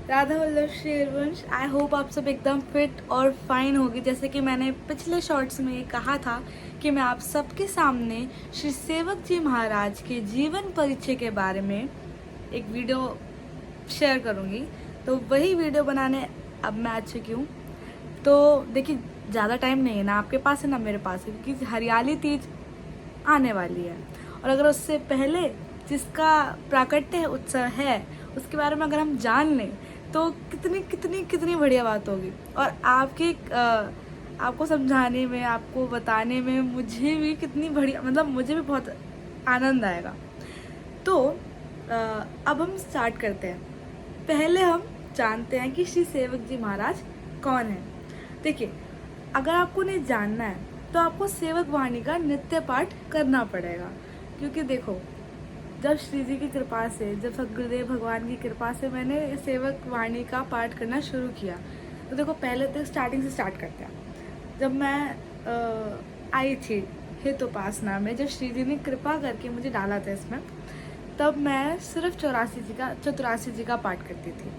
Radha Vallabh Shri Harivansh. I hope आप सब एकदम फिट और फाइन होगी। जैसे कि मैंने पिछले शॉर्ट्स में कहा था कि मैं आप सबके सामने श्री सेवक जी महाराज के जीवन परिचय के बारे में एक वीडियो शेयर करूंगी। तो वही वीडियो बनाने अब मैं आ चुकी हूँ। तो देखिए, ज़्यादा टाइम नहीं है ना आपके पास है ना मेरे पास है, क्योंकि हरियाली तीज आने वाली है। और अगर उससे पहले जिसका प्राकट्य उत्सव है उसके बारे में अगर हम जान लें तो कितनी कितनी कितनी बढ़िया बात होगी। और आपको समझाने में, आपको बताने में मुझे भी कितनी बढ़िया, मतलब मुझे भी बहुत आनंद आएगा। तो अब हम स्टार्ट करते हैं। पहले हम जानते हैं कि श्री सेवक जी महाराज कौन है। देखिए, अगर आपको उन्हें जानना है तो आपको सेवक वाणी का नित्य पाठ करना पड़ेगा। क्योंकि देखो, जब श्री जी की कृपा से, जब सदगुरुदेव भगवान की कृपा से मैंने सेवक वाणी का पाठ करना शुरू किया, तो देखो पहले तो स्टार्टिंग से स्टार्ट करते हैं। जब मैं आई थी हितोपासना में, जब श्री जी ने कृपा करके मुझे डाला था इसमें, तब मैं सिर्फ चतुरासी जी का पाठ करती थी।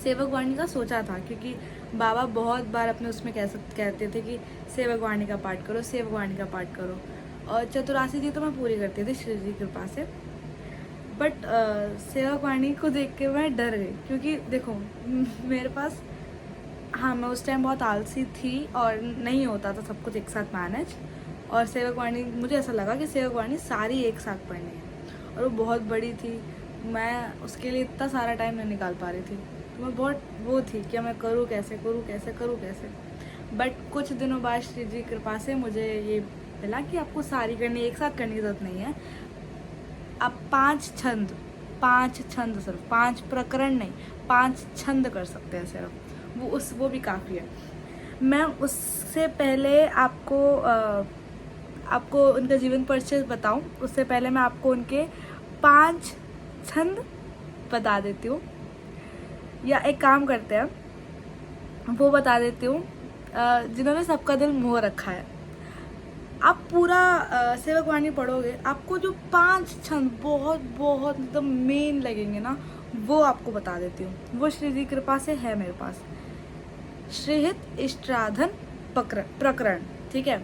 सेवक वाणी का सोचा था, क्योंकि बाबा बहुत बार अपने उसमें कहते थे कि सेवक वाणी का पाठ करो, सेवक वाणी का पाठ करो। और चतुरासी जी तो मैं पूरी करती थी श्री जी की कृपा से। बट सेवक वाणी को देख के मैं डर गई, क्योंकि देखो मेरे पास, हाँ, मैं उस टाइम बहुत आलसी थी और नहीं होता था सब कुछ एक साथ मैनेज। और सेवक वाणी, मुझे ऐसा लगा कि सेवक वाणी सारी एक साथ पढ़नी है, और वो बहुत बड़ी थी। मैं उसके लिए इतना सारा टाइम नहीं निकाल पा रही थी। तो मैं बहुत वो थी कि मैं करूँ कैसे। बट कुछ दिनों बाद श्री जी की कृपा से मुझे ये मिला कि आपको सारी करनी, एक साथ करने की जरूरत नहीं है। आप 5 छंद, 5 छंद, सिर्फ 5 प्रकरण नहीं, 5 छंद कर सकते हैं सिर्फ, वो भी काफ़ी है। मैं उससे पहले आपको उनका जीवन परिचय बताऊं, उससे पहले मैं आपको उनके 5 छंद बता देती हूँ। या एक काम करते हैं, वो बता देती हूँ जिन्होंने सबका दिल मोह रखा है। आप पूरा सेवक वाणी पढ़ोगे, आपको जो 5 छंद बहुत बहुत मतलब मेन लगेंगे ना, वो आपको बता देती हूँ। वो श्री जी कृपा से है मेरे पास। श्रीहित इष्टाधन प्रकरण, ठीक है।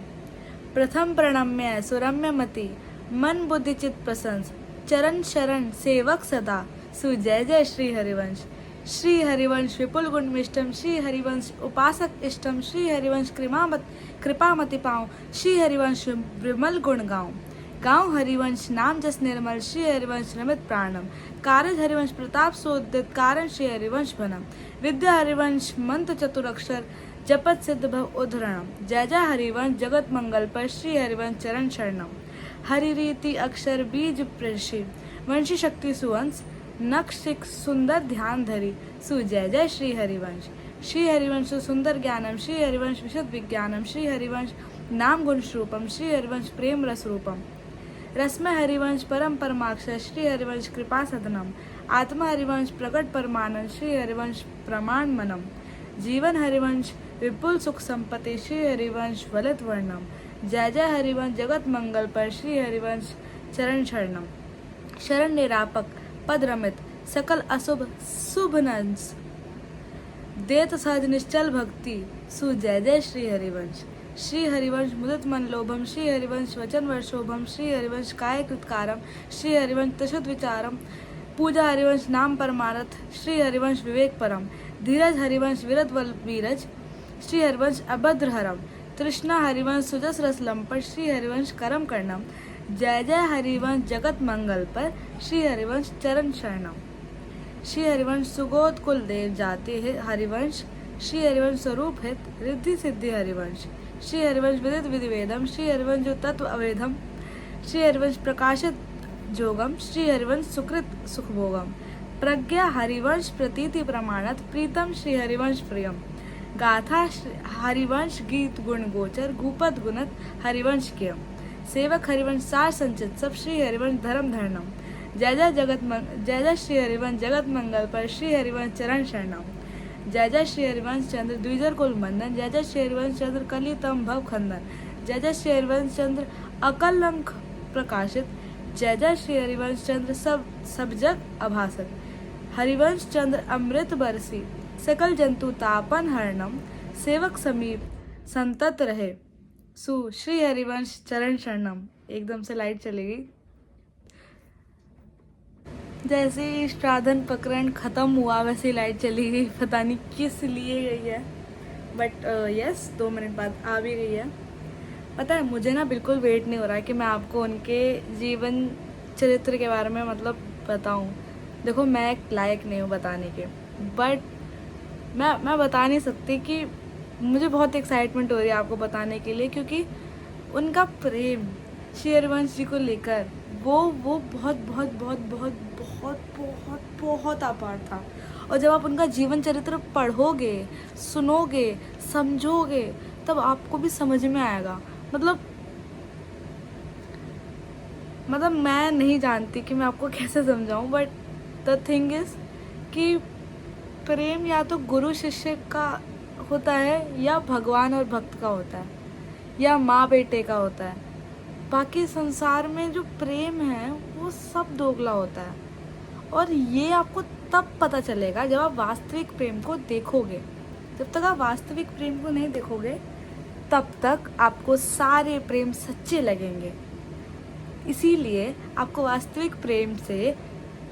प्रथम प्रणम्य सुरम्य मति, मन बुद्धि चित प्रशंस, चरण शरण सेवक सदा, सुजय जय श्री हरिवंश। श्री हरिवंश विपुल गुणमिष्टम, श्री हरिवंश उपासक इष्टम, श्री हरिवंश कृपामति पाऊँ, श्री हरिवंश विमल गुण गाऊँ। गाँव हरिवंश नाम जस निर्मल, श्री हरिवंश रमित प्राणम। कारज हरिवंश प्रताप सोदित, कारण श्री हरिवंश बनम। विद्या हरिवंश मंत्र चतुरक्षर, जपत सिद्ध भव उद्धरणम। जय जय हरिवंश जगत मंगल पर, श्री हरिवंश चरण शरणम। हरि रीति अक्षर बीज प्रषि, वंशी शक्ति सुवंश, नक्षिक सुंदर ध्यान धरी, सुजय जय श्री हरिवंश। श्री हरिवंश सुंदर ज्ञानम, श्री हरिवंश विशुद्ध विज्ञानम, श्री हरिवंश नाम गुण स्वरूपम, श्री हरिवंश प्रेम रस रूपम। रसमय हरिवंश परम परमाक्षर, श्री हरिवंश कृपा सदनम। आत्मा हरिवंश प्रकट परमानंद, श्री हरिवंश प्रमाण मनम। जीवन हरिवंश विपुल सुख संपत्ति, श्री हरिवंश वलित वर्णम। जय जय हरिवंश जगत मंगल पर, श्री हरिवंश चरण शरणम। शरण निरापक पद रमित, सकल अशुभ शुभ नंस, देत सहज निश्चल भक्ति, सुजय जय श्री हरिवंश। श्री हरिवंश मुदित मन लोभम, श्री हरिवंश वचन वर्षोभम, श्री हरिवंश काय कृतकारम, श्री हरिवंश त्रिशुद्ध विचारम। पूजा हरिवंश नाम परमारथ, श्री हरिवंश विवेक परम। धीरज हरिवंश विरत वीरज, श्री हरिवंश अभद्र हरम। तृष्णा हरिवंश सुजस रस लंपट, श्री हरिवंश करम कर्णम। जय जय हरिवंश जगत मंगल पर, श्री हरिवंश चरण शरणम। श्री हरिवंश सुगोद कुल देव जाति है हरिवंश, श्री हरिवंश स्वरूप हित रिद्धि सिद्धि हरिवंश। श्री हरिवंश विदित विधि वेदम, श्री हरिवंश जो तत्व अवेदम। श्री हरिवंश प्रकाशित जोगम, श्री हरिवंश सुकृत सुखभोगम। प्रज्ञा हरिवंश प्रतीति प्रमाणत, प्रीतम श्री हरिवंश प्रियम। गाथा हरिवंश गीत गुण गोचर, भूपत गुणत हरिवंश कियम। सेवक हरिवंश सार संचित सब, श्री हरिवंश धर्म धरणम। जय जय श्री हरिवंश जगत मंगल पर, श्री हरिवंश चरण शरणम। जय जय श्री हरिवंश चंद्र द्विजर कुल मंदन, जय जय श्री हरिवंश चंद्र कलितम भव खंदन। जय जय श्री हरिवंश चंद्र अकलंक प्रकाशित, जय जय श्री हरिवंश चंद्र सब जग अभासक। हरिवंश चंद्र अमृत बरसी, सकल जंतु तापन हरणम, सेवक समीप संतत रहे, सु श्री हरिवंश चरण शरणम। एकदम से लाइट चलेगी। जैसे ही श्राद्धन प्रकरण ख़त्म हुआ वैसे ही लाइट चली गई, पता नहीं किस लिए गई है, बट यस 2 मिनट बाद आ भी गई है। पता है मुझे ना बिल्कुल वेट नहीं हो रहा है कि मैं आपको उनके जीवन चरित्र के बारे में मतलब बताऊं। देखो मैं लायक नहीं हूँ बताने के, बट मैं बता नहीं सकती कि मुझे बहुत एक्साइटमेंट हो रही है आपको बताने के लिए, क्योंकि उनका प्रेम श्री हरिवंश जी को लेकर वो बहुत बहुत बहुत बहुत बहुत बहुत बहुत अपार था। और जब आप उनका जीवन चरित्र पढ़ोगे, सुनोगे, समझोगे, तब आपको भी समझ में आएगा। मतलब मैं नहीं जानती कि मैं आपको कैसे समझाऊं, बट द थिंग इज़ कि प्रेम या तो गुरु शिष्य का होता है, या भगवान और भक्त का होता है, या माँ बेटे का होता है। बाकी संसार में जो प्रेम है वो सब दोगला होता है, और ये आपको तब पता चलेगा जब आप वास्तविक प्रेम को देखोगे। जब तक आप वास्तविक प्रेम को नहीं देखोगे तब तक आपको सारे प्रेम सच्चे लगेंगे। इसीलिए आपको वास्तविक प्रेम से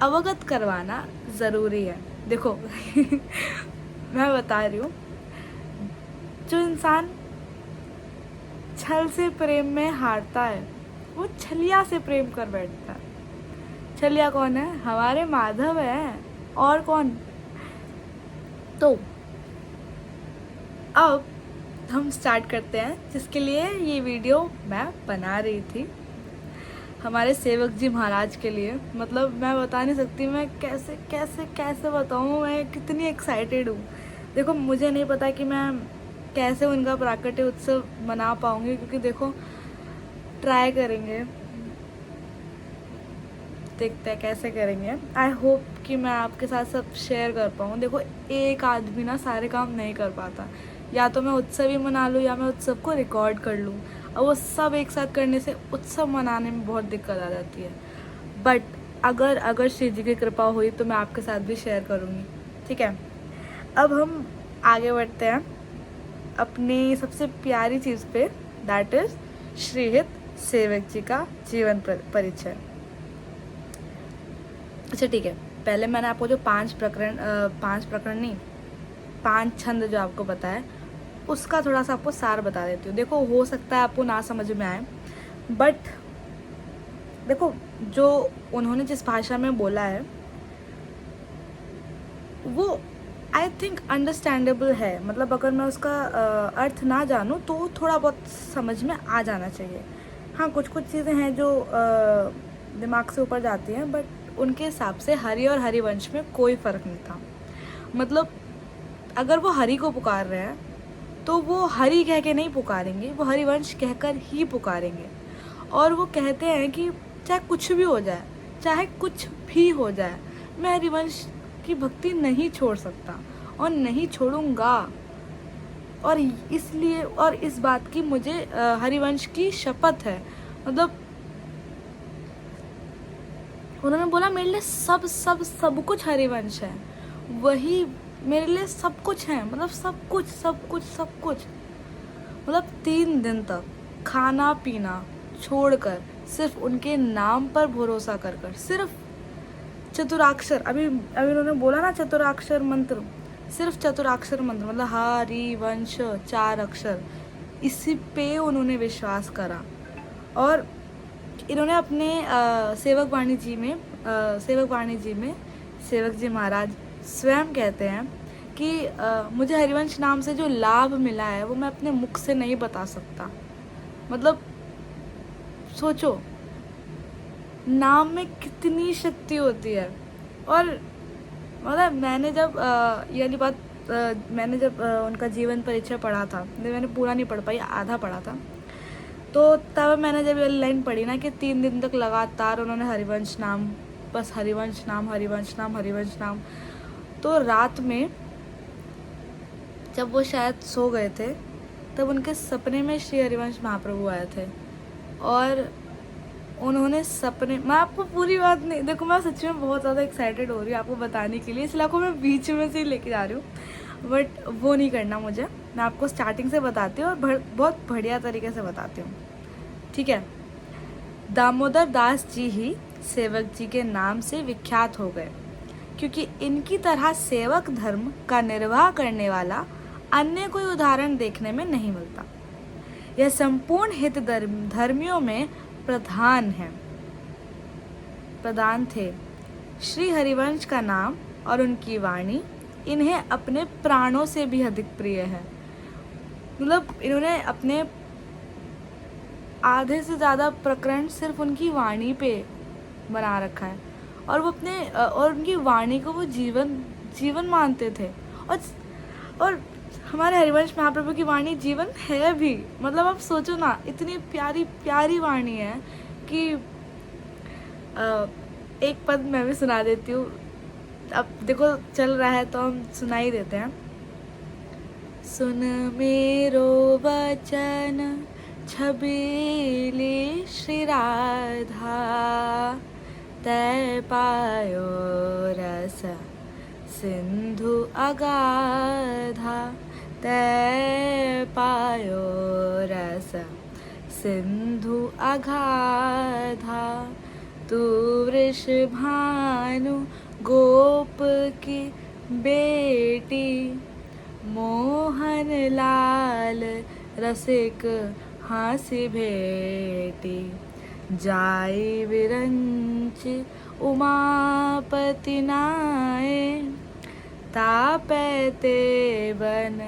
अवगत करवाना ज़रूरी है। देखो मैं बता रही हूँ, जो इंसान छल से प्रेम में हारता है वो छलिया से प्रेम कर बैठता है। छलिया कौन है? हमारे माधव है, और कौन? तो अब हम स्टार्ट करते हैं, जिसके लिए ये वीडियो मैं बना रही थी हमारे सेवक जी महाराज के लिए। मतलब मैं बता नहीं सकती मैं कैसे कैसे कैसे बताऊँ, मैं कितनी एक्साइटेड हूँ। देखो मुझे नहीं पता कि मैं कैसे उनका प्राकट्य उत्सव मना पाऊँगी, क्योंकि देखो ट्राई करेंगे, देखते हैं कैसे करेंगे। आई होप कि मैं आपके साथ सब शेयर कर पाऊँ। देखो एक आदमी ना सारे काम नहीं कर पाता, या तो मैं उत्सव ही मना लूँ या मैं उत्सव को रिकॉर्ड कर लूँ, और वो सब एक साथ करने से उत्सव मनाने में बहुत दिक्कत आ जाती है। बट अगर श्री जी की कृपा हुई तो मैं आपके साथ भी शेयर करूँगी, ठीक है। अब हम आगे बढ़ते हैं अपनी सबसे प्यारी चीज़ पे, दैट इज़ श्रीहित सेवक जी का जीवन परिचय। अच्छा ठीक है, पहले मैंने आपको जो 5 प्रकरण नहीं 5 छंद जो आपको बताया उसका थोड़ा सा आपको सार बता देती हूँ। देखो हो सकता है आपको ना समझ में आए, बट देखो जो उन्होंने जिस भाषा में बोला है वो आई थिंक अंडरस्टैंडेबल है। मतलब अगर मैं उसका अर्थ ना जानूँ तो थोड़ा बहुत समझ में आ जाना चाहिए। हाँ कुछ चीज़ें हैं जो दिमाग से ऊपर जाती हैं, बट उनके हिसाब से हरि और हरिवंश में कोई फ़र्क नहीं था। मतलब अगर वो हरि को पुकार रहे हैं तो वो हरि कह के नहीं पुकारेंगे, वो हरिवंश कहकर ही पुकारेंगे। और वो कहते हैं कि चाहे कुछ भी हो जाए, चाहे कुछ भी हो जाए, मैं हरिवंश की भक्ति नहीं छोड़ सकता और नहीं छोड़ूंगा। और इसलिए और इस बात की मुझे हरिवंश की शपथ है। मतलब उन्होंने बोला मेरे लिए सब कुछ हरिवंश है, वही मेरे लिए सब कुछ है। मतलब सब कुछ। मतलब 3 दिन तक खाना पीना छोड़कर सिर्फ उनके नाम पर भरोसा कर सिर्फ चतुराक्षर, अभी उन्होंने बोला ना चतुराक्षर मंत्र, सिर्फ चतुराक्षर मंत्र मतलब हरिवंश 4 अक्षर, इसी पे उन्होंने विश्वास करा। और इन्होंने अपने सेवक वाणी जी में सेवक जी महाराज स्वयं कहते हैं कि मुझे हरिवंश नाम से जो लाभ मिला है वो मैं अपने मुख से नहीं बता सकता। मतलब सोचो नाम में कितनी शक्ति होती है। और मतलब मैंने जब ये वाली बात मैंने जब उनका जीवन परिचय पढ़ा था, मैंने पूरा नहीं पढ़ पाई, आधा पढ़ा था, तो तब मैंने जब ये लाइन पढ़ी ना कि 3 दिन तक लगातार उन्होंने हरिवंश नाम, बस हरिवंश नाम, तो रात में जब वो शायद सो गए थे तब उनके सपने में श्री हरिवंश महाप्रभु आए थे। और उन्होंने सपने, मैं आपको पूरी बात नहीं, देखो मैं सच में बहुत ज़्यादा एक्साइटेड हो रही हूँ आपको बताने के लिए, इसलिए आपको मैं बीच में से ही लेके जा रही हूँ, बट वो नहीं करना मुझे। मैं आपको स्टार्टिंग से बताती हूँ और बहुत बढ़िया तरीके से बताती हूँ, ठीक है। दामोदर दास जी ही सेवक जी के नाम से विख्यात हो गए, क्योंकि इनकी तरह सेवक धर्म का निर्वाह करने वाला अन्य कोई उदाहरण देखने में नहीं मिलता। यह संपूर्ण हित धर्मियों में प्रधान थे। श्री हरिवंश का नाम और उनकी वाणी इन्हें अपने प्राणों से भी अधिक प्रिय है। मतलब इन्होंने अपने आधे से ज़्यादा प्रकरण सिर्फ उनकी वाणी पे बना रखा है, और वो अपने और उनकी वाणी को वो जीवन मानते थे। और हमारे हरिवंश महाप्रभु की वाणी जीवन है भी। मतलब आप सोचो ना, इतनी प्यारी प्यारी वाणी है कि एक पद मैं भी सुना देती हूँ। अब देखो चल रहा है तो हम सुना ही देते हैं। सुन मेरो वचन छबीली श्री राधा, तै पायो रस सिंधु अगाधा, तै पायो रस सिंधु अगाधा। तू वृषभानु गोप की बेटी, मोहन लाल रसिक हासी भेटी। जाई विरंच उमापति नाए, तापैते बन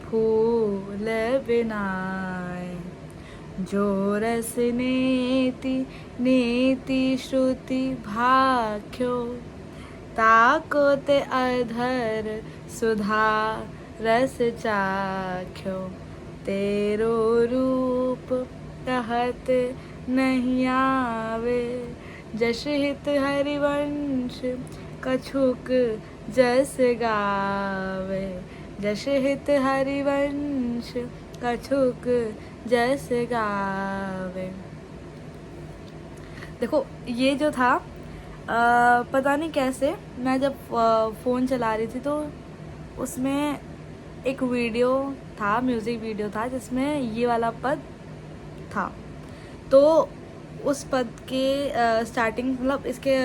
फूल बिनाए। जो रस नेति नेति श्रुति भाख्यो, ताको ते अधर सुधा रस चाख्यो। तेरो रूप कहत नहीं आवे, जश हित हरिवंश कछुक जस गावे। जश हित हरिवंश कछुक जस गावे। देखो ये जो था पता नहीं कैसे, मैं जब फ़ोन चला रही थी तो उसमें एक वीडियो था, म्यूज़िक वीडियो था, जिसमें ये वाला पद था। तो उस पद के स्टार्टिंग, मतलब इसके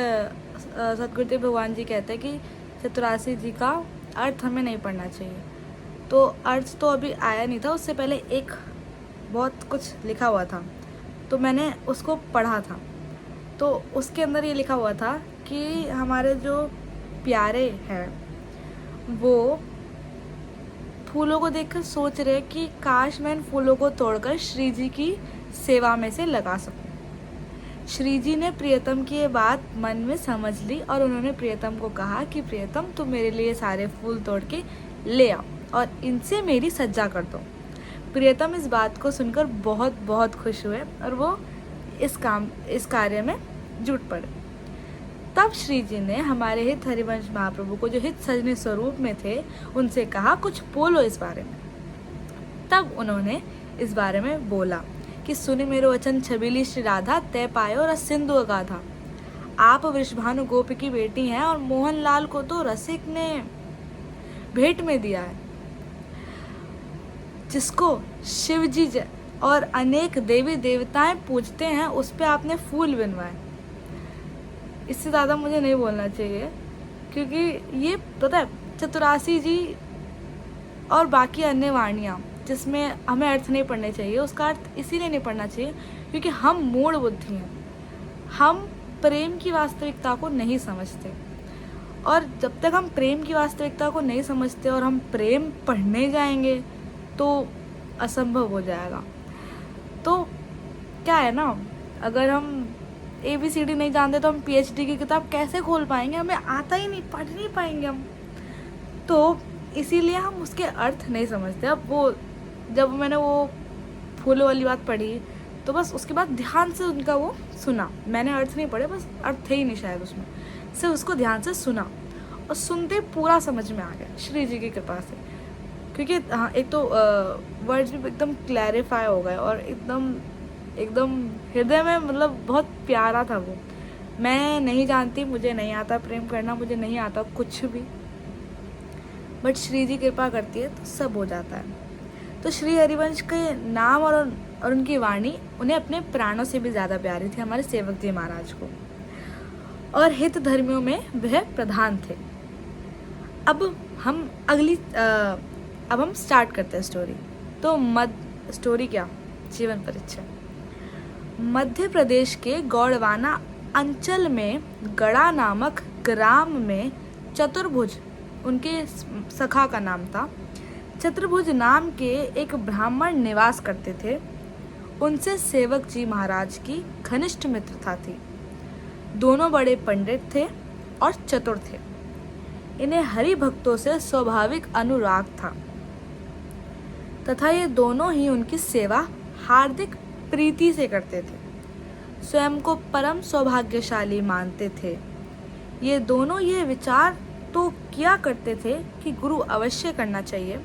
सतगुरुदेव भगवान जी कहते हैं कि चतुरासी जी का अर्थ हमें नहीं पढ़ना चाहिए। तो अर्थ तो अभी आया नहीं था, उससे पहले एक बहुत कुछ लिखा हुआ था, तो मैंने उसको पढ़ा था। तो उसके अंदर ये लिखा हुआ था कि हमारे जो प्यारे हैं वो फूलों को देखकर सोच रहे कि काश मैं इन फूलों को तोड़कर श्री जी की सेवा में से लगा सकूं। श्री जी ने प्रियतम की ये बात मन में समझ ली और उन्होंने प्रियतम को कहा कि प्रियतम तुम मेरे लिए सारे फूल तोड़ के ले आओ और इनसे मेरी सज्जा कर दो। प्रियतम इस बात को सुनकर बहुत बहुत खुश हुए और वो इस कार्य में जुट पड़े। तब श्री जी ने हमारे हित हरिवंश महाप्रभु को, जो हित सजने स्वरूप में थे, उनसे कहा कुछ बोलो इस बारे में। तब उन्होंने इस बारे में बोला कि सुने मेरो वचन छबीली श्री राधा, तय पायो रस सिंधु अगाधा। आप वृषभानु गोप की बेटी हैं और मोहन लाल को तो रसिक ने भेंट में दिया है। जिसको शिव जी और अनेक देवी देवताएं पूजते हैं उस पे आपने फूल बनवाए। इससे ज़्यादा मुझे नहीं बोलना चाहिए, क्योंकि ये पता है चतुरासी जी और बाकी अन्य वाणियाँ जिसमें हमें अर्थ नहीं पढ़ने चाहिए, उसका अर्थ इसीलिए नहीं पढ़ना चाहिए क्योंकि हम मूढ़ बुद्धि हैं, हम प्रेम की वास्तविकता को नहीं समझते। और जब तक हम प्रेम की वास्तविकता को नहीं समझते और हम प्रेम पढ़ने जाएंगे तो असंभव हो जाएगा। तो क्या है ना, अगर हम ABCD नहीं जानते तो हम PhD की किताब कैसे खोल पाएंगे, हमें आता ही नहीं, पढ़ नहीं पाएंगे हम। तो इसीलिए हम उसके अर्थ नहीं समझते। अब वो जब मैंने वो फूलों वाली बात पढ़ी तो बस उसके बाद ध्यान से उनका वो सुना, मैंने अर्थ नहीं पढ़े, बस अर्थ थे ही नहीं शायद उसमें, सिर्फ उसको ध्यान से सुना और सुनते पूरा समझ में आ गया श्री जी की कृपा से। क्योंकि हाँ, एक तो वर्ड्स भी एकदम क्लैरिफाई हो गए और एकदम एकदम हृदय में, मतलब बहुत प्यारा था वो। मैं नहीं जानती, मुझे नहीं आता प्रेम करना, मुझे नहीं आता कुछ भी, बट श्री जी कृपा करती है तो सब हो जाता है। तो श्री हरिवंश के नाम और उनकी वाणी उन्हें अपने प्राणों से भी ज़्यादा प्यारी थी, हमारे सेवक जी महाराज को, और हित धर्मियों में वह प्रधान थे। अब हम स्टार्ट करते हैं स्टोरी। तो स्टोरी क्या, जीवन परिचय। मध्य प्रदेश के गौड़वाना अंचल में गड़ा नामक ग्राम में चतुर्भुज, उनके सखा का नाम था, चतुर्भुज नाम के एक ब्राह्मण निवास करते थे। उनसे सेवक जी महाराज की घनिष्ठ मित्रता थी। दोनों बड़े पंडित थे और चतुर थे। इन्हें हरि भक्तों से स्वाभाविक अनुराग था तथा ये दोनों ही उनकी सेवा हार्दिक प्रीति से करते थे। स्वयं को परम सौभाग्यशाली मानते थे। ये दोनों ये विचार तो किया करते थे कि गुरु अवश्य करना चाहिए,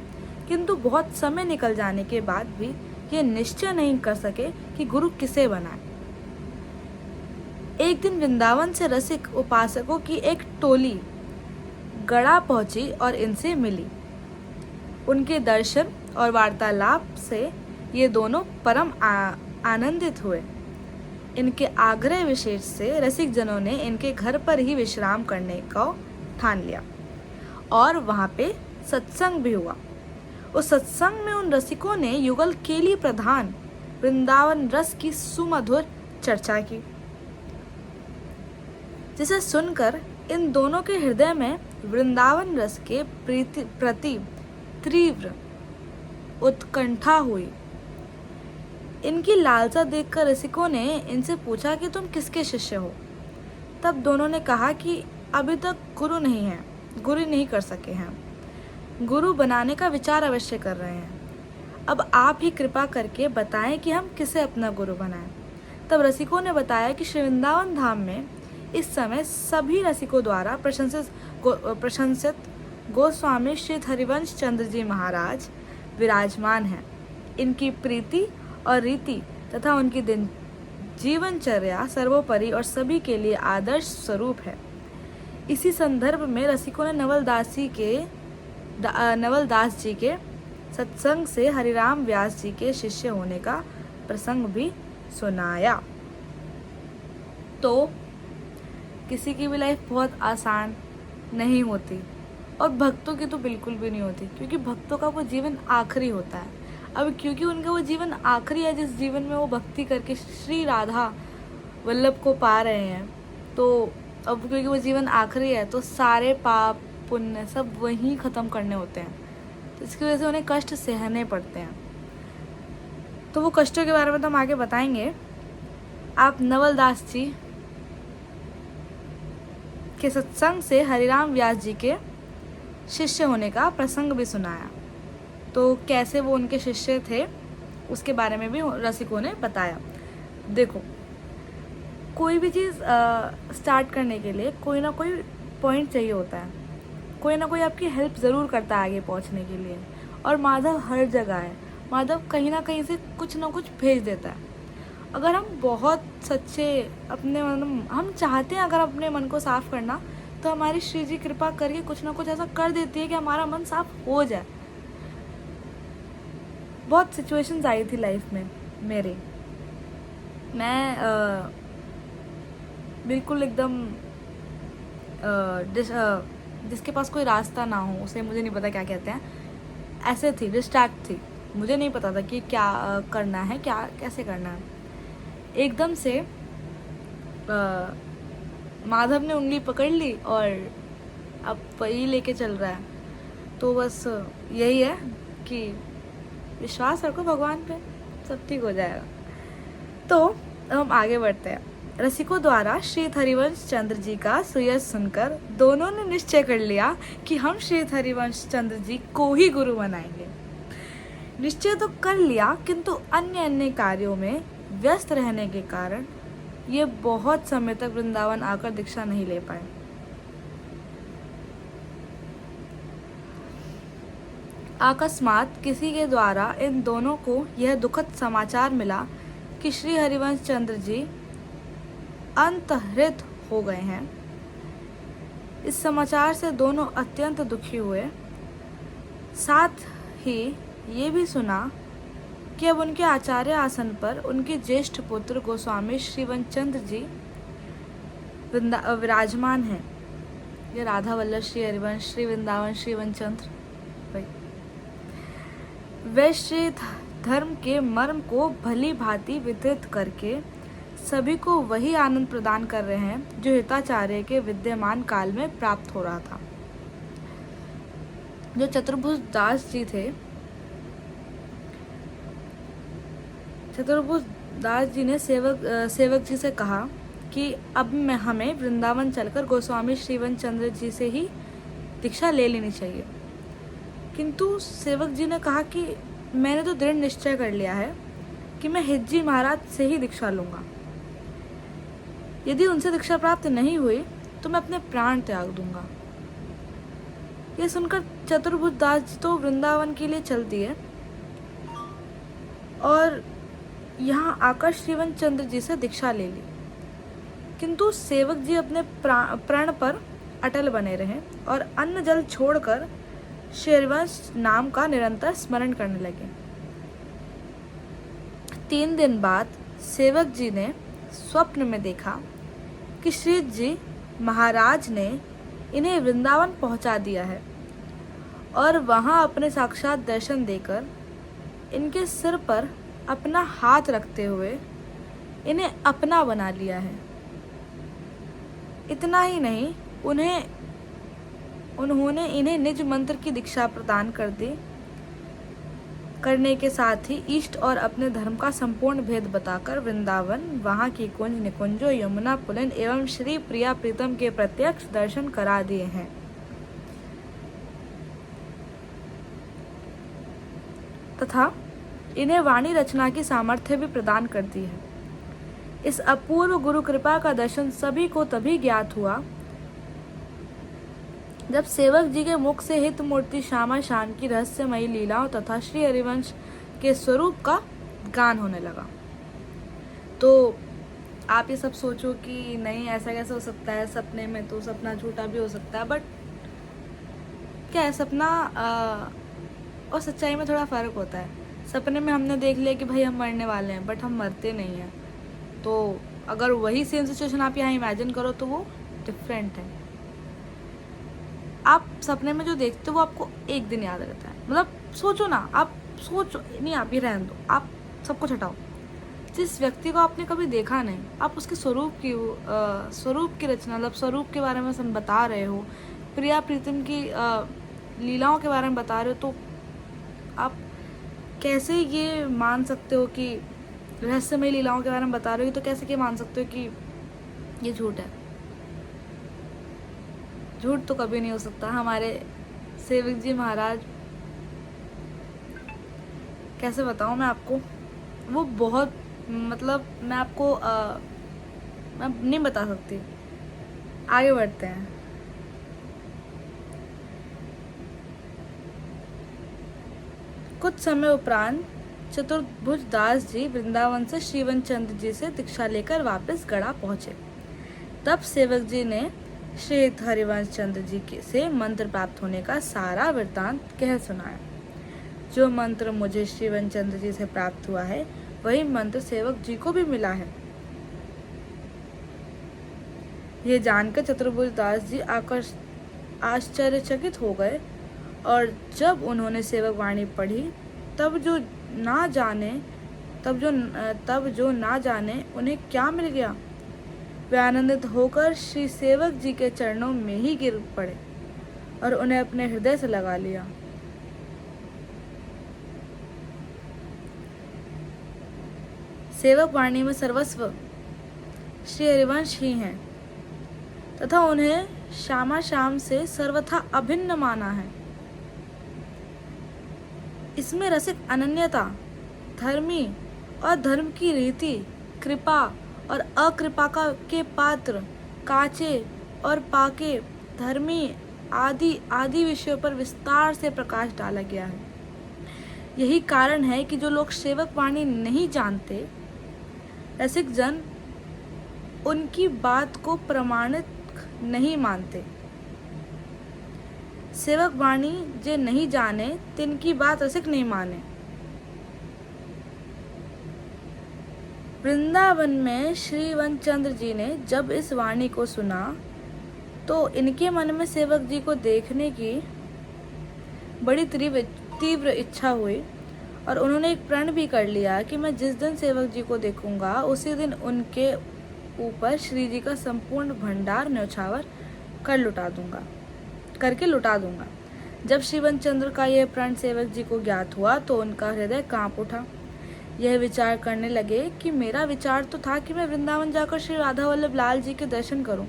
किंतु बहुत समय निकल जाने के बाद भी ये निश्चय नहीं कर सके कि गुरु किसे बनाए। एक दिन वृंदावन से रसिक उपासकों की एक टोली गड़ा पहुंची और इनसे मिली। उनके दर्शन और वार्तालाप से ये दोनों परम आनंदित हुए। इनके आग्रह विशेष से रसिक जनों ने इनके घर पर ही विश्राम करने का ठान लिया और वहाँ पे सत्संग भी हुआ। उस सत्संग में उन रसिकों ने युगल केली प्रधान वृंदावन रस की सुमधुर चर्चा की, जिसे सुनकर इन दोनों के हृदय में वृंदावन रस के प्रति तीव्र उत्कंठा हुई। इनकी लालसा देखकर रसिकों ने इनसे पूछा कि तुम किसके शिष्य हो। तब दोनों ने कहा कि अभी तक गुरु नहीं कर सके हैं, गुरु बनाने का विचार अवश्य कर रहे हैं। अब आप ही कृपा करके बताएं कि हम किसे अपना गुरु बनाएं। तब रसिकों ने बताया कि श्री वृंदावन धाम में इस समय सभी रसिकों द्वारा प्रशंसित गोस्वामी श्री हरिवंश चंद्र जी महाराज विराजमान हैं। इनकी प्रीति और रीति तथा उनकी जीवनचर्या सर्वोपरि और सभी के लिए आदर्श स्वरूप है। इसी संदर्भ में रसिकों ने नवलदास जी के सत्संग से हरिराम व्यास जी के शिष्य होने का प्रसंग भी सुनाया। तो किसी की भी लाइफ बहुत आसान नहीं होती और भक्तों की तो बिल्कुल भी नहीं होती, क्योंकि भक्तों का वो जीवन आखिरी होता है। अब क्योंकि उनका वो जीवन आखिरी है, जिस जीवन में वो भक्ति करके श्री राधा वल्लभ को पा रहे हैं, तो अब क्योंकि वो जीवन आखिरी है तो सारे पाप पुण्य सब वहीं ख़त्म करने होते हैं, तो इसकी वजह से उन्हें कष्ट सहने पड़ते हैं। तो वो कष्टों के बारे में तो हम आगे बताएंगे। आप नवलदास जी के सत्संग से हरिराम व्यास जी के शिष्य होने का प्रसंग भी सुनाया। तो कैसे वो उनके शिष्य थे उसके बारे में भी रसिकों ने बताया। देखो, कोई भी चीज़ स्टार्ट करने के लिए कोई ना कोई पॉइंट चाहिए होता है, कोई ना कोई आपकी हेल्प ज़रूर करता है आगे पहुंचने के लिए। और माधव हर जगह है, माधव कहीं ना कहीं से कुछ ना कुछ भेज देता है। अगर हम बहुत सच्चे हम चाहते हैं अगर अपने मन को साफ़ करना, तो हमारी श्री जी कृपा करके कुछ ना कुछ ऐसा कर देती है कि हमारा मन साफ हो जाए। बहुत सिचुएशंस आई थी लाइफ में मेरे, मैं बिल्कुल एकदम जिसके पास कोई रास्ता ना हो, उसे मुझे नहीं पता क्या कहते हैं, ऐसे थी, डिस्ट्रैक्ट थी। मुझे नहीं पता था कि क्या करना है, क्या कैसे करना है। एकदम से माधव ने उंगली पकड़ ली और अब वही लेके चल रहा है। तो बस यही है कि विश्वास रखो भगवान पे, सब ठीक हो जाएगा। तो हम आगे बढ़ते हैं। रसिकों द्वारा श्री हरिवंश चंद्र जी का सुयश सुनकर दोनों ने निश्चय कर लिया कि हम श्री हरिवंश चंद्र जी को ही गुरु बनाएंगे। निश्चय तो कर लिया, किंतु अन्य कार्यों में व्यस्त रहने के कारण ये बहुत समय तक वृंदावन आकर दीक्षा नहीं ले पाए। अकस्मात किसी के द्वारा इन दोनों को यह दुखद समाचार मिला कि श्री हरिवंश चंद्र जी अंतर्हित हो गए हैं। इस समाचार से दोनों अत्यंत दुखी हुए। साथ ही ये भी सुना कि अब उनके आचार्य आसन पर उनके ज्येष्ठ पुत्र गोस्वामी श्रीवंशचंद्र जी विराजमान हैं। ये राधा वल्लभ श्री हरिवंश श्री वृंदावन श्रीवंशचंद्र वे श्री धर्म के मर्म को भली भांति विदित करके सभी को वही आनंद प्रदान कर रहे हैं जो हिताचार्य के विद्यमान काल में प्राप्त हो रहा था। जो चतुर्भुज दास जी थे, चतुर्भुज दास जी ने सेवक जी से कहा कि अब हमें वृंदावन चलकर गोस्वामी श्रीवंशचंद्र जी से ही दीक्षा ले लेनी चाहिए। किंतु सेवक जी ने कहा कि मैंने तो दृढ़ निश्चय कर लिया है कि मैं हिज्जी महाराज से ही दीक्षा लूंगा। यदि उनसे दीक्षा प्राप्त नहीं हुई तो मैं अपने प्राण त्याग दूंगा। यह सुनकर चतुर्भुज दास जी तो वृंदावन के लिए चल दिए और यहाँ आकर श्रीवंशचंद्र जी से दीक्षा ले ली। किंतु सेवक जी अपने प्रण पर अटल बने रहे और अन्न जल छोड़कर श्री हरिवंश नाम का निरंतर स्मरण करने लगे। 3 दिन बाद सेवक जी ने स्वप्न में देखा कि श्री जी महाराज ने इन्हें वृंदावन पहुंचा दिया है और वहां अपने साक्षात दर्शन देकर इनके सिर पर अपना हाथ रखते हुए इन्हें अपना बना लिया है। इतना ही नहीं, उन्होंने इन्हें निज मंत्र की दीक्षा प्रदान करने के साथ ही इष्ट और अपने धर्म का संपूर्ण भेद बताकर वृंदावन, वहां की कुंज निकुंजों, यमुना पुलिन एवं श्री प्रिया प्रीतम के प्रत्यक्ष दर्शन करा दिए हैं। तथा इन्हें वाणी रचना की सामर्थ्य भी प्रदान कर दी है। इस अपूर्व गुरु कृपा का दर्शन सभी को तभी ज्ञात हुआ जब सेवक जी के मुख से हित मूर्ति श्यामा शाम की रहस्यमयी लीलाओं तथा श्री हरिवंश के स्वरूप का गान होने लगा। तो आप ये सब सोचो कि नहीं ऐसा कैसे हो सकता है, सपने में तो सपना झूठा भी हो सकता है, बट क्या है, सपना और सच्चाई में थोड़ा फर्क होता है। सपने में हमने देख लिया कि भाई हम मरने वाले हैं, बट हम मरते नहीं हैं। तो अगर वही सेम सिचुएशन आप यहाँ इमेजिन करो तो वो डिफरेंट है। आप सपने में जो देखते हो वो आपको एक दिन याद रहता है। मतलब सोचो ना, आप सोचो नहीं, आप ही रहने दो, आप सब कुछ हटाओ। जिस व्यक्ति को आपने कभी देखा नहीं, आप उसके स्वरूप की रचना, मतलब स्वरूप के बारे में सब बता रहे हो, प्रिया प्रीतम की लीलाओं के बारे में बता रहे हो, तो आप कैसे ये मान सकते हो कि रहस्यमय लीलाओं के बारे में बता रहे हो, तो कैसे ये मान सकते हो कि ये झूठ है? झूठ तो कभी नहीं हो सकता। हमारे सेवक जी महाराज, कैसे बताऊं मैं आपको, वो बहुत, मतलब मैं आपको मैं नहीं बता सकती। आगे बढ़ते हैं। कुछ समय उपरांत चतुर्भुज दास जी वृंदावन से श्रीवंशचंद्र जी से दीक्षा लेकर वापस गढ़ा पहुंचे। तब सेवक जी ने श्री हरिवंश चंद्र जी से मंत्र प्राप्त होने का सारा वृत्तांत कह सुनाया। जो मंत्र मुझे श्रीवंशचंद्र जी से प्राप्त हुआ है वही मंत्र सेवक जी को भी मिला है। ये जानकर चतुर्भुज दास जी आश्चर्यचकित हो गए और जब उन्होंने सेवक वाणी पढ़ी तब जो ना जाने उन्हें क्या मिल गया, वे आनंदित होकर श्री सेवक जी के चरणों में ही गिर पड़े और उन्हें अपने हृदय से लगा लिया। सेवक वाणी में सर्वस्व श्री हरिवंश ही हैं तथा उन्हें श्यामा श्याम से सर्वथा अभिन्न माना है। इसमें रसिक अनन्यता, धर्मी और धर्म की रीति, कृपा और अकृपा के पात्र, काचे और पाके, धर्मी आदि विषयों पर विस्तार से प्रकाश डाला गया है। यही कारण है कि जो लोग सेवक वाणी नहीं जानते रसिक जन उनकी बात को प्रमाणित नहीं मानते। सेवक वाणी जे नहीं जाने तिनकी बात रसिक नहीं माने। वृंदावन में श्री वनचंद्र जी ने जब इस वाणी को सुना तो इनके मन में सेवक जी को देखने की बड़ी तीव्र इच्छा हुई और उन्होंने एक प्रण भी कर लिया कि मैं जिस दिन सेवक जी को देखूंगा उसी दिन उनके ऊपर श्री जी का संपूर्ण भंडार न्यौछावर करके लुटा दूंगा। जब श्री वनचंद्र का यह प्रण सेवक जी को ज्ञात हुआ तो उनका हृदय कांप उठा। यह विचार करने लगे कि मेरा विचार तो था कि मैं वृंदावन जाकर श्री राधा वल्लभ लाल जी के दर्शन करूं,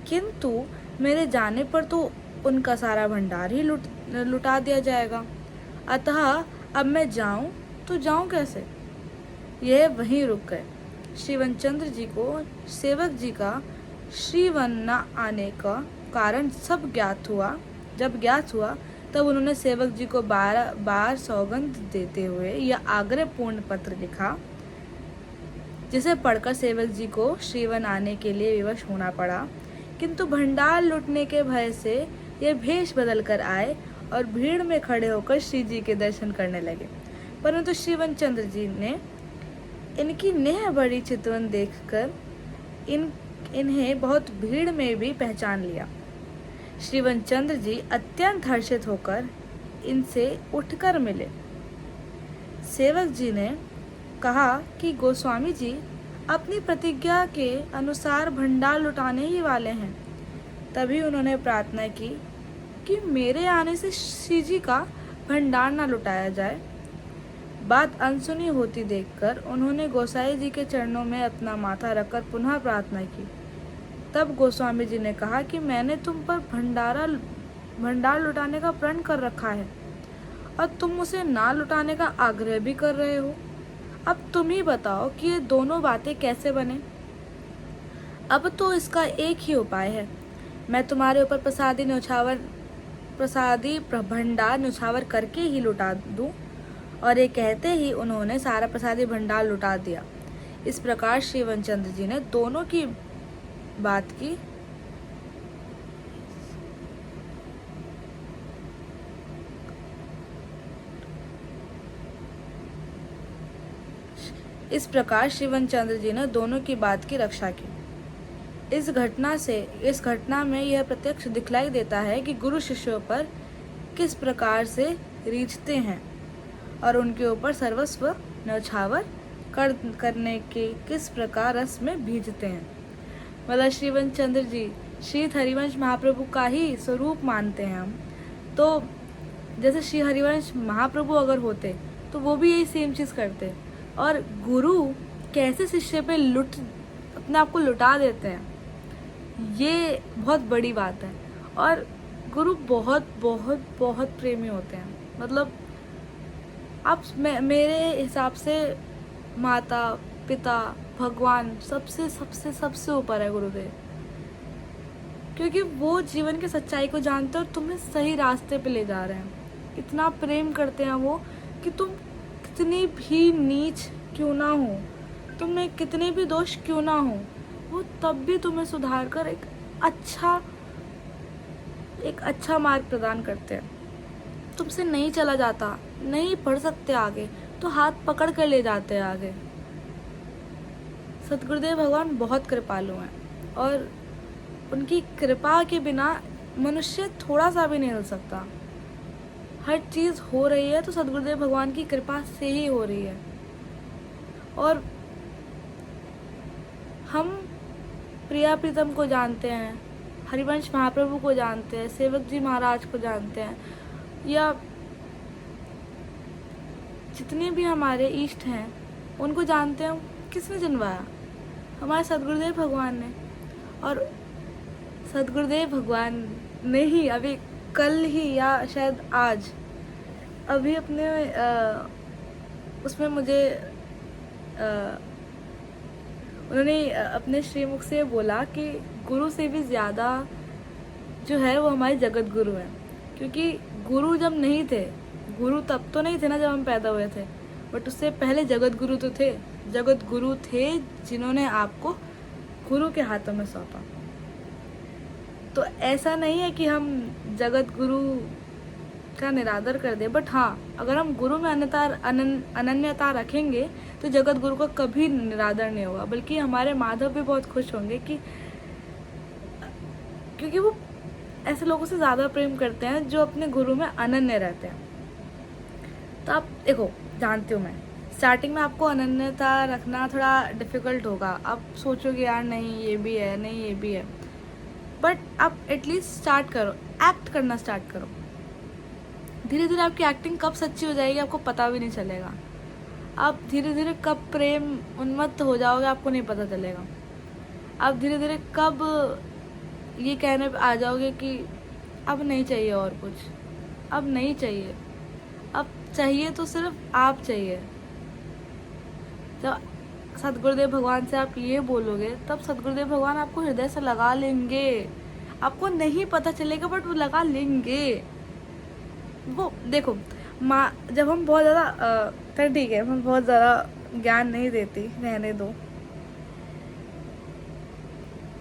किंतु मेरे जाने पर तो उनका सारा भंडार ही लुटा दिया जाएगा। अतः अब मैं जाऊं तो जाऊं कैसे? यह वहीं रुक गए। श्री वनचंद्र जी को सेवक जी का श्रीवन न आने का कारण सब ज्ञात हुआ। जब ज्ञात हुआ तब उन्होंने सेवक जी को बार सौगंध देते हुए यह आग्रहपूर्ण पत्र लिखा, जिसे पढ़कर सेवक जी को श्रीवन आने के लिए विवश होना पड़ा, किंतु भंडार लूटने के भय से ये भेष बदल कर आए और भीड़ में खड़े होकर श्री जी के दर्शन करने लगे। परंतु श्री वनचंद्र जी ने इनकी नेह बड़ी चितवन देखकर इन्हें बहुत भीड़ में भी पहचान लिया। श्री वनचंद्र जी अत्यंत हर्षित होकर इनसे उठकर मिले। सेवक जी ने कहा कि गोस्वामी जी अपनी प्रतिज्ञा के अनुसार भंडार लुटाने ही वाले हैं। तभी उन्होंने प्रार्थना की कि मेरे आने से श्री जी का भंडार न लुटाया जाए। बात अनसुनी होती देखकर उन्होंने गोसाई जी के चरणों में अपना माथा रखकर पुनः प्रार्थना की। तब गोस्वामी जी ने कहा कि मैंने तुम पर भंडार लुटाने का प्रण कर रखा है और तुम उसे ना लुटाने का आग्रह भी कर रहे हो। अब तुम ही बताओ कि ये दोनों बातें कैसे बने। अब तो इसका एक ही उपाय है, मैं तुम्हारे ऊपर प्रसादी भंडार न्यौछावर करके ही लुटा दूं। और ये कहते ही उन्होंने सारा प्रसादी भंडार लुटा दिया। इस प्रकार श्री वनचंद्र जी ने दोनों की बात की। इस प्रकार श्री वनचंद्र जी ने दोनों की बात की रक्षा की। इस घटना में यह प्रत्यक्ष दिखलाई देता है कि गुरु शिष्यों पर किस प्रकार से रीझते हैं और उनके ऊपर सर्वस्व न्यौछावर करने के किस प्रकार रस में भीजते हैं। मतलब श्री वनचंद्र जी श्री हरिवंश महाप्रभु का ही स्वरूप मानते हैं हम। तो जैसे श्री हरिवंश महाप्रभु अगर होते तो वो भी यही सेम चीज़ करते। और गुरु कैसे शिष्य पे अपने आप को लुटा देते हैं, ये बहुत बड़ी बात है। और गुरु बहुत बहुत बहुत प्रेमी होते हैं। मतलब आप मेरे हिसाब से माता पिता भगवान सबसे सबसे सबसे ऊपर है गुरुदेव, क्योंकि वो जीवन की सच्चाई को जानते हैं और तुम्हें सही रास्ते पे ले जा रहे हैं। इतना प्रेम करते हैं वो कि तुम कितनी भी नीच क्यों ना हो, तुम्हें कितने भी दोष क्यों ना हो, वो तब भी तुम्हें सुधार कर एक अच्छा मार्ग प्रदान करते हैं। तुमसे नहीं चला जाता, नहीं पढ़ सकते आगे, तो हाथ पकड़ कर ले जाते हैं आगे। सतगुरुदेव भगवान बहुत कृपालु हैं और उनकी कृपा के बिना मनुष्य थोड़ा सा भी नहीं हिल सकता। हर चीज़ हो रही है तो सतगुरुदेव भगवान की कृपा से ही हो रही है। और हम प्रिया प्रीतम को जानते हैं, हरिवंश महाप्रभु को जानते हैं, सेवक जी महाराज को जानते हैं, या जितने भी हमारे इष्ट हैं उनको जानते हैं। किसने जन्माया? हमारे सतगुरुदेव भगवान ने। और सतगुरुदेव भगवान ने ही अभी कल ही या शायद आज अभी अपने उसमें मुझे उन्होंने अपने श्रीमुख से बोला कि गुरु से भी ज़्यादा जो है वो हमारे जगत गुरु हैं। क्योंकि गुरु जब नहीं थे, गुरु तब तो नहीं थे ना जब हम पैदा हुए थे, बट उससे पहले जगत गुरु तो थे, जगत गुरु थे जिन्होंने आपको गुरु के हाथों में सौंपा। तो ऐसा नहीं है कि हम जगत गुरु का निरादर कर दे, बट हाँ, अगर हम गुरु में अनन्यता रखेंगे तो जगत गुरु का कभी निरादर नहीं होगा। बल्कि हमारे माधव भी बहुत खुश होंगे कि क्योंकि वो ऐसे लोगों से ज़्यादा प्रेम करते हैं जो अपने गुरु में अनन्य रहते हैं। तो आप देखो, जानती हूँ मैं, स्टार्टिंग में आपको अनन्यता रखना थोड़ा डिफ़िकल्ट होगा। आप सोचोगे यार नहीं ये भी है, नहीं ये भी है, बट आप एटलीस्ट स्टार्ट करो, एक्ट करना स्टार्ट करो। धीरे धीरे आपकी एक्टिंग कब सच्ची हो जाएगी आपको पता भी नहीं चलेगा। आप धीरे धीरे कब प्रेम उन्मत्त हो जाओगे आपको नहीं पता चलेगा। आप धीरे धीरे कब ये कहने पे आ जाओगे कि अब नहीं चाहिए और कुछ, अब नहीं चाहिए, अब चाहिए तो सिर्फ आप चाहिए। जब सतगुरुदेव भगवान से आप ये बोलोगे तब सतगुरुदेव भगवान आपको हृदय से लगा लेंगे। आपको नहीं पता चलेगा बट वो लगा लेंगे। वो देखो माँ, जब हम बहुत ज़्यादा फिर ठीक है, मैं बहुत ज़्यादा ज्ञान नहीं देती, रहने दो।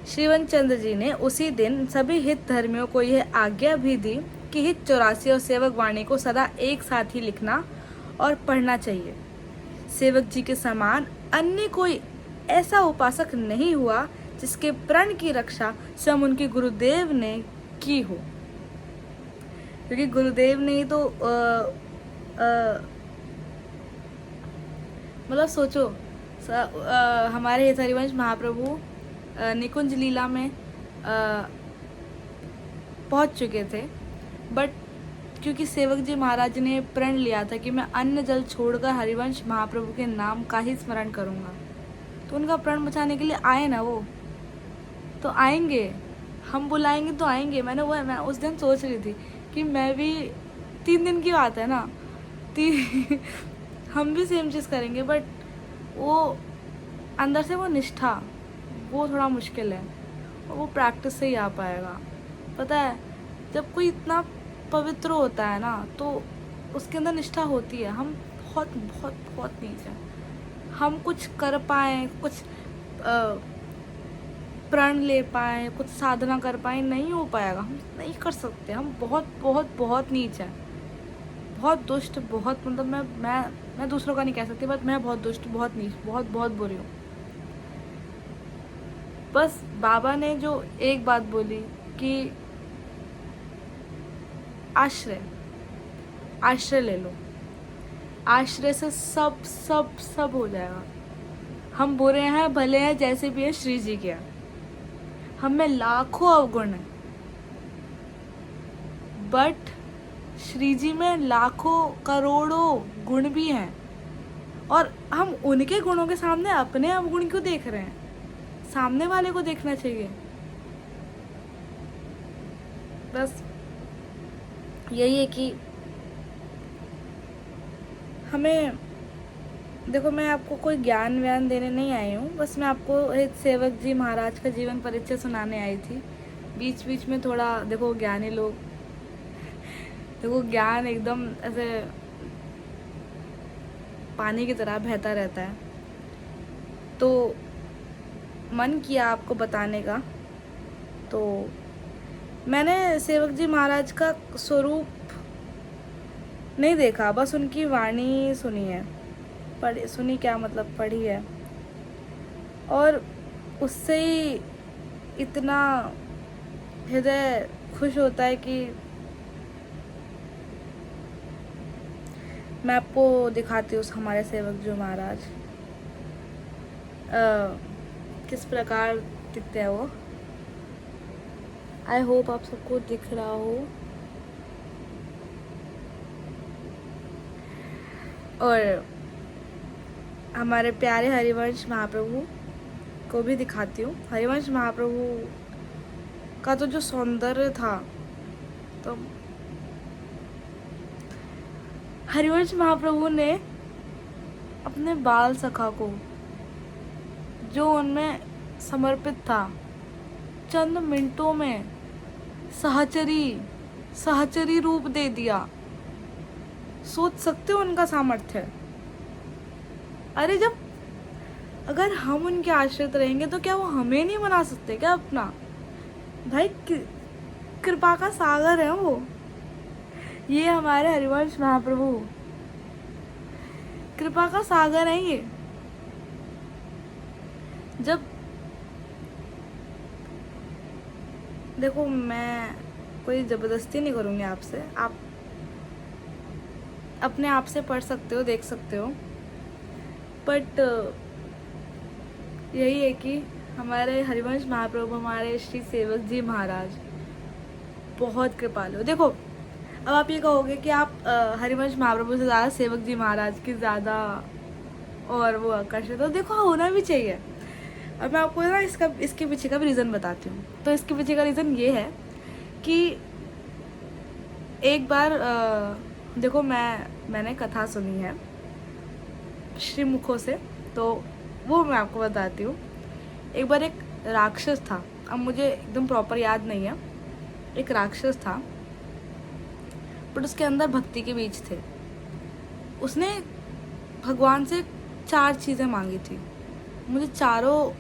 श्रीवंत चंद्र जी ने उसी दिन सभी हित धर्मियों को यह आज्ञा भी दी कि हित 84 और सेवक वाणी को सदा एक साथ ही लिखना और पढ़ना चाहिए। सेवक जी के समान अन्य कोई ऐसा उपासक नहीं हुआ जिसके प्रण की रक्षा स्वयं उनके गुरुदेव ने की हो। क्योंकि गुरुदेव ने ही तो मतलब सोचो, हमारे हित हरिवंश महाप्रभु निकुंज लीला में पहुंच चुके थे, बट क्योंकि सेवक जी महाराज ने प्रण लिया था कि मैं अन्न जल छोड़कर हरिवंश महाप्रभु के नाम का ही स्मरण करूंगा, तो उनका प्रण बचाने के लिए आए ना, वो तो आएंगे, हम बुलाएंगे तो आएंगे। मैं उस दिन सोच रही थी कि मैं भी 3 दिन की बात है ना, हम भी सेम चीज़ करेंगे, बट वो अंदर से वो निष्ठा वो थोड़ा मुश्किल है और वो प्रैक्टिस से ही आ पाएगा। पता है, जब कोई इतना पवित्र होता है ना तो उसके अंदर निष्ठा होती है। हम बहुत बहुत बहुत नीचे हैं। हम कुछ कर पाएँ, कुछ प्रण ले पाएँ, कुछ साधना कर पाएँ, नहीं हो पाएगा, हम नहीं कर सकते। हम बहुत बहुत बहुत नीच हैं, बहुत दुष्ट, बहुत मतलब मैं दूसरों का नहीं कह सकती, बट मैं बहुत दुष्ट, बहुत नीच, बहुत बहुत बुरी हूँ। बस बाबा ने जो एक बात बोली कि आश्रय ले लो, आश्रय से सब सब सब हो जाएगा। हम बुरे हैं भले हैं जैसे भी हैं, श्री जी के हैं, हम में लाखों अवगुण हैं, बट श्री जी में लाखों करोड़ों गुण भी हैं, और हम उनके गुणों के सामने अपने अवगुण क्यों देख रहे हैं? सामने वाले को देखना चाहिए। बस यही है कि हमें, देखो मैं आपको कोई ज्ञान व्यान देने नहीं आई हूँ, बस मैं आपको एक सेवक जी महाराज का जीवन परिचय सुनाने आई थी। बीच बीच में थोड़ा देखो, ज्ञानी लोग, देखो ज्ञान एकदम ऐसे पानी की तरह बहता रहता है, तो मन किया आपको बताने का। तो मैंने सेवक जी महाराज का स्वरूप नहीं देखा, बस उनकी वाणी सुनी है, सुनी क्या मतलब, पढ़ी है, और उससे ही इतना हृदय खुश होता है कि मैं आपको दिखाती हूँ हमारे सेवक जी महाराज किस प्रकार दिखते हैं वो। आई होप आप सबको दिख रहा हो। और हमारे प्यारे हरिवंश महाप्रभु को भी दिखाती हूँ। हरिवंश महाप्रभु का तो जो सौंदर्य था, तो हरिवंश महाप्रभु ने अपने बाल सखा को, जो उनमें समर्पित था, चंद मिनटों में सहचरी रूप दे दिया। सोच सकते हो उनका सामर्थ्य। अरे जब अगर हम उनके आश्रित रहेंगे तो क्या वो हमें नहीं बना सकते क्या अपना? भाई कृपा का सागर है वो, ये हमारे हरिवंश महाप्रभु कृपा का सागर है ये। जब देखो, मैं कोई ज़बरदस्ती नहीं करूँगी आपसे, आप अपने आप से पढ़ सकते हो, देख सकते हो, बट यही है कि हमारे हरिवंश महाप्रभु, हमारे श्री सेवक जी महाराज बहुत कृपालु। देखो, अब आप ये कहोगे कि आप हरिवंश महाप्रभु से ज़्यादा सेवक जी महाराज की ज़्यादा और वो आकर्षित हो। देखो, होना भी चाहिए। और मैं आपको ना इसके पीछे का भी रीज़न बताती हूँ। तो इसके पीछे का रीज़न ये है कि एक बार देखो, मैंने कथा सुनी है श्रीमुखों से, तो वो मैं आपको बताती हूँ। एक बार एक राक्षस था, अब मुझे एकदम प्रॉपर याद नहीं है, एक राक्षस था बट उसके अंदर भक्ति के बीज थे। उसने भगवान से 4 चीज़ें मांगी थी। मुझे चारों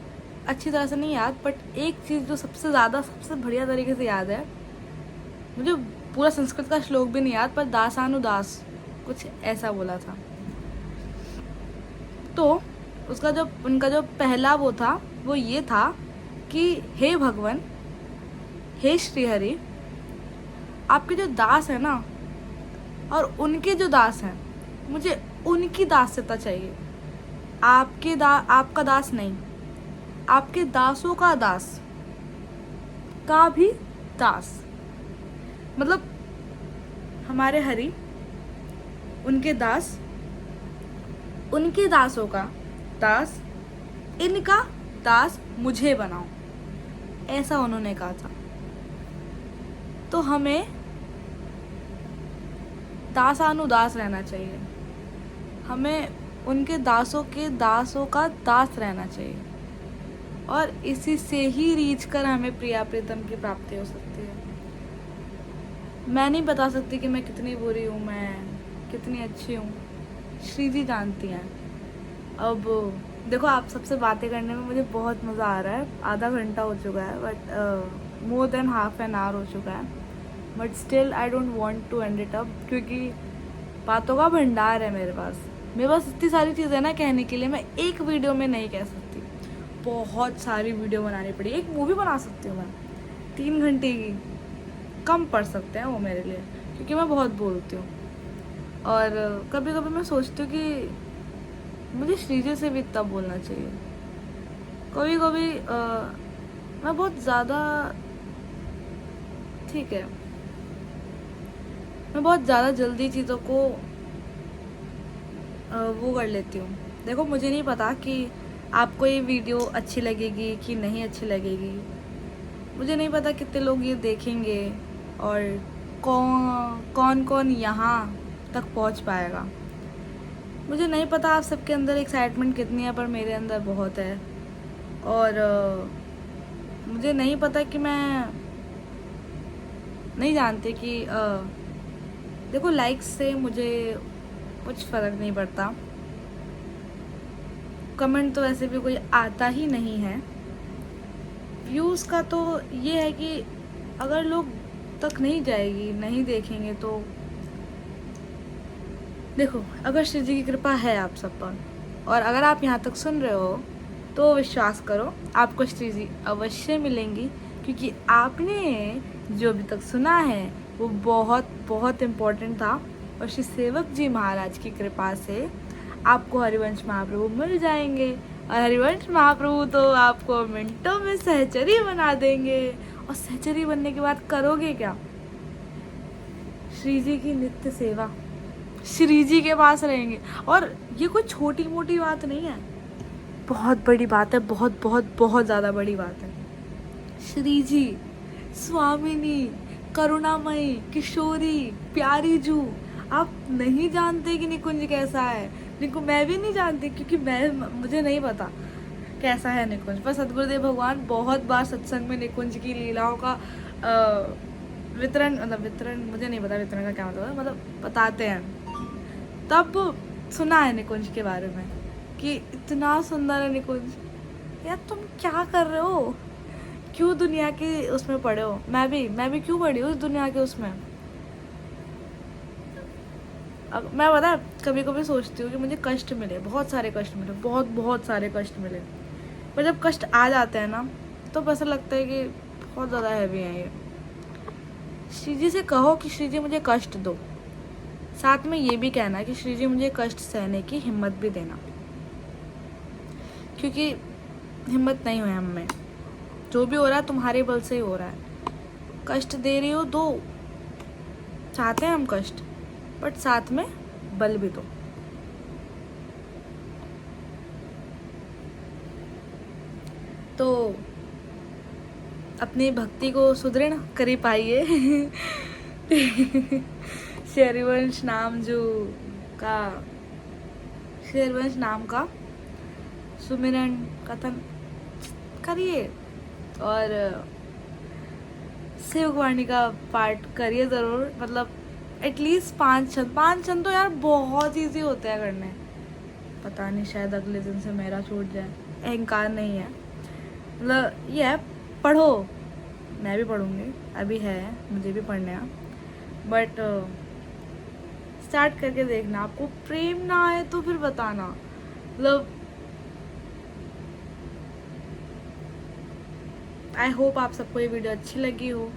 अच्छी तरह से नहीं याद, बट एक चीज़ जो सबसे ज़्यादा सबसे बढ़िया तरीके से याद है, मुझे पूरा संस्कृत का श्लोक भी नहीं याद, पर दासानुदास कुछ ऐसा बोला था। तो उनका जो पहला वो था, वो ये था कि हे भगवान, हे श्रीहरि, आपके जो दास है ना, और उनके जो दास हैं, मुझे उनकी दास्यता चाहिए। आपका दास नहीं, आपके दासों का दास का भी दास। मतलब हमारे हरि, उनके दास, उनके दासों का दास, इनका दास मुझे बनाओ, ऐसा उन्होंने कहा था। तो हमें दासानुदास रहना चाहिए, हमें उनके दासों के दासों का दास रहना चाहिए, और इसी से ही रीझ कर हमें प्रिया प्रीतम की प्राप्ति हो सकती है। मैं नहीं बता सकती कि मैं कितनी बुरी हूँ, मैं कितनी अच्छी हूँ, श्री जी जानती हैं। अब देखो, आप सबसे बातें करने में मुझे बहुत मज़ा आ रहा है। आधा घंटा हो चुका है, but more than half an hour हो चुका है, but still I don't want to end it up, क्योंकि बातों का भंडार है मेरे पास इतनी सारी चीज़ें ना कहने के लिए, मैं एक वीडियो में नहीं कह सकती, बहुत सारी वीडियो बनानी पड़ी। एक मूवी बना सकती हूँ मैं 3 घंटे की, कम पड़ सकते हैं वो मेरे लिए, क्योंकि मैं बहुत बोलती हूँ। और कभी कभी मैं सोचती हूँ कि मुझे श्रीजी से भी इतना बोलना चाहिए। कभी कभी मैं बहुत ज़्यादा, ठीक है, मैं बहुत ज़्यादा जल्दी चीज़ों को वो कर लेती हूँ। देखो, मुझे नहीं पता कि आपको ये वीडियो अच्छी लगेगी कि नहीं अच्छी लगेगी, मुझे नहीं पता कितने लोग ये देखेंगे और कौन कौन यहाँ तक पहुँच पाएगा। मुझे नहीं पता आप सबके अंदर एक्साइटमेंट कितनी है, पर मेरे अंदर बहुत है। और मुझे नहीं पता कि मैं नहीं जानती कि देखो, लाइक्स से मुझे कुछ फ़र्क नहीं पड़ता, कमेंट तो वैसे भी कोई आता ही नहीं है। व्यूज़ का तो ये है कि अगर लोग तक नहीं जाएगी, नहीं देखेंगे, तो देखो, अगर श्री जी की कृपा है आप सब पर, और अगर आप यहाँ तक सुन रहे हो, तो विश्वास करो, आपको श्री जी अवश्य मिलेंगी, क्योंकि आपने जो अभी तक सुना है वो बहुत बहुत इम्पोर्टेंट था। और श्री सेवक जी महाराज की कृपा से आपको हरिवंश महाप्रभु मिल जाएंगे, और हरिवंश महाप्रभु तो आपको मिनटों में सहचरी बना देंगे। और सहचरी बनने के बाद करोगे क्या? श्री जी की नित्य सेवा, श्री जी के पास रहेंगे। और ये कोई छोटी मोटी बात नहीं है, बहुत बड़ी बात है, बहुत बहुत बहुत ज़्यादा बड़ी बात है। श्री जी, स्वामिनी, करुणामयी, किशोरी, प्यारी जू, आप नहीं जानते कि निकुंज कैसा है। मैं भी नहीं जानती, क्योंकि मुझे नहीं पता कैसा है निकुंज, पर सतगुरुदेव भगवान बहुत बार सत्संग में निकुंज की लीलाओं का वितरण मुझे नहीं पता वितरण का क्या मतलब बताते हैं। तब सुना है निकुंज के बारे में कि इतना सुंदर है निकुंज, यार तुम क्या कर रहे हो, क्यों दुनिया के उसमें पड़े हो। मैं भी क्यों पड़ी हूँ उस दुनिया के उसमें। मैं पता कभी कभी सोचती हूँ कि मुझे कष्ट मिले, बहुत सारे कष्ट मिले, बहुत सारे कष्ट मिले, पर जब कष्ट आ जाते हैं ना तो ऐसा लगता है कि बहुत ज़्यादा हैवी है ये। श्री जी से कहो कि श्री जी मुझे कष्ट दो, साथ में ये भी कहना कि श्री जी मुझे कष्ट सहने की हिम्मत भी देना, क्योंकि हिम्मत नहीं है हम में। जो भी हो रहा है तुम्हारे बल से ही हो रहा है। कष्ट दे रही हो दो, चाहते हैं हम कष्ट, बट साथ में बल भी दो। तो अपनी भक्ति को सुदृढ़ करी पाइए। शेरवंश नाम का सुमिरन कथन करिए और शिववाणी का पाठ करिए ज़रूर। मतलब एटलीस्ट 5 छंद तो यार बहुत ईजी होते हैं करने। पता नहीं शायद अगले दिन से मेरा छूट जाए, अहंकार नहीं है। मतलब ये है, पढ़ो, मैं भी पढ़ूंगी, अभी है मुझे भी पढ़ने हैं, बट स्टार्ट करके देखना। आपको प्रेम ना आए तो फिर बताना। मतलब आई होप आप सबको ये वीडियो अच्छी लगी हो,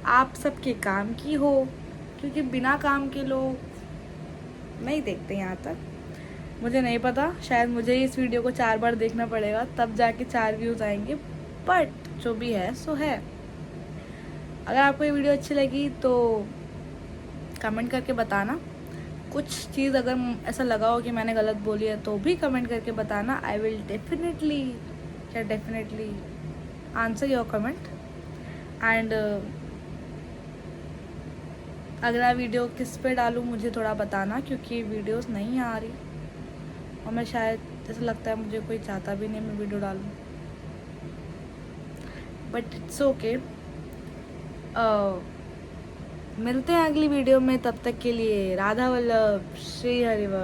आप सबके काम की हो, क्योंकि बिना काम के लोग नहीं देखते यहाँ तक। मुझे नहीं पता, शायद मुझे इस वीडियो को 4 बार देखना पड़ेगा तब जाके 4 व्यूज़ आएंगे, बट जो भी है सो है। अगर आपको ये वीडियो अच्छी लगी तो कमेंट करके बताना। कुछ चीज़ अगर ऐसा लगा हो कि मैंने गलत बोली है तो भी कमेंट करके बताना। I will definitely answer your comment. And अगला वीडियो किस पे डालूँ मुझे थोड़ा बताना, क्योंकि वीडियोस नहीं आ रही और मैं शायद ऐसा लगता है मुझे कोई चाहता भी नहीं मैं वीडियो डालूँ, बट इट्स ओके। मिलते हैं अगली वीडियो में, तब तक के लिए राधा वल्लभ, श्री हरिवंश।